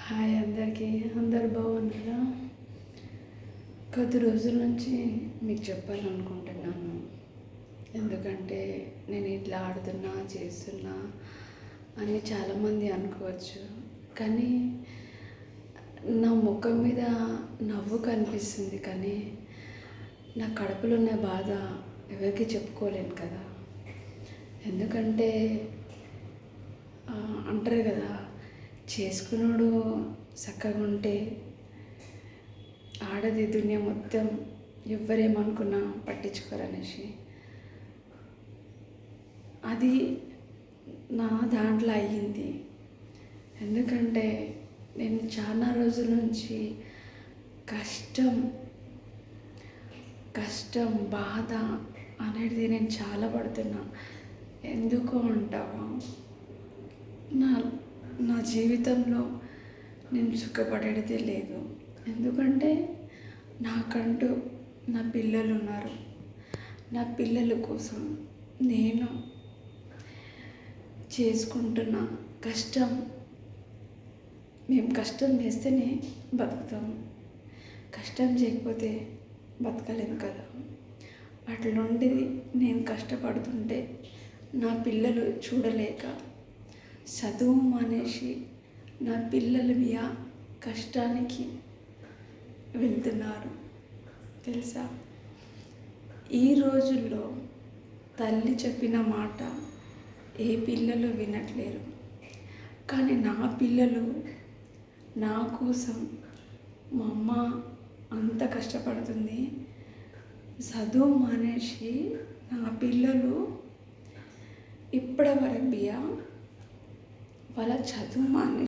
Hi అందరికీ. అందరు బాగున్నారా? కొద్ది రోజుల నుంచి మీకు చెప్పాలనుకుంటున్నాను. ఎందుకంటే నేను ఇట్లా ఆడుతున్నా చేస్తున్నా అని చాలామంది అనుకోవచ్చు. కానీ నా ముఖం మీద నవ్వు కనిపిస్తుంది, కానీ నా కడుపులో ఉన్న బాధ ఎవరికి చెప్పుకోలేను కదా. ఎందుకంటే అంటారు కదా, చేసుకున్నాడు చక్కగా ఉంటే ఆడది దునియా మొత్తం ఎవ్వరేమనుకున్నా పట్టించుకోరనేసి. అది నా దాంట్లో అయ్యింది. ఎందుకంటే నేను చాలా రోజుల నుంచి కష్టం బాధ అనేది నేను చాలా పడుతున్నా. ఎందుకు అంటావా, నా జీవితంలో నేను సుఖపడేదే లేదు. ఎందుకంటే నాకంటూ నా పిల్లలు ఉన్నారు. నా పిల్లల కోసం నేను చేసుకుంటున్న మేము కష్టం చేస్తేనే బతుకుతాము. కష్టం చేయకపోతే బతకలేము కదా. అట్లుండి నేను కష్టపడుతుంటే నా పిల్లలు చూడలేక చదువు మానేసి నా పిల్లల మీద కష్టానికి వెళ్తున్నారు తెలుసా. ఈ రోజుల్లో తల్లి చెప్పిన మాట ఏ పిల్లలు వినట్లేరు. కానీ నా పిల్లలు నా కోసం, మా అమ్మ అంత కష్టపడుతుంది, చదువు మానేసి నా పిల్లలు ఇప్పటివరకు వాళ్ళ చదువు మానేసి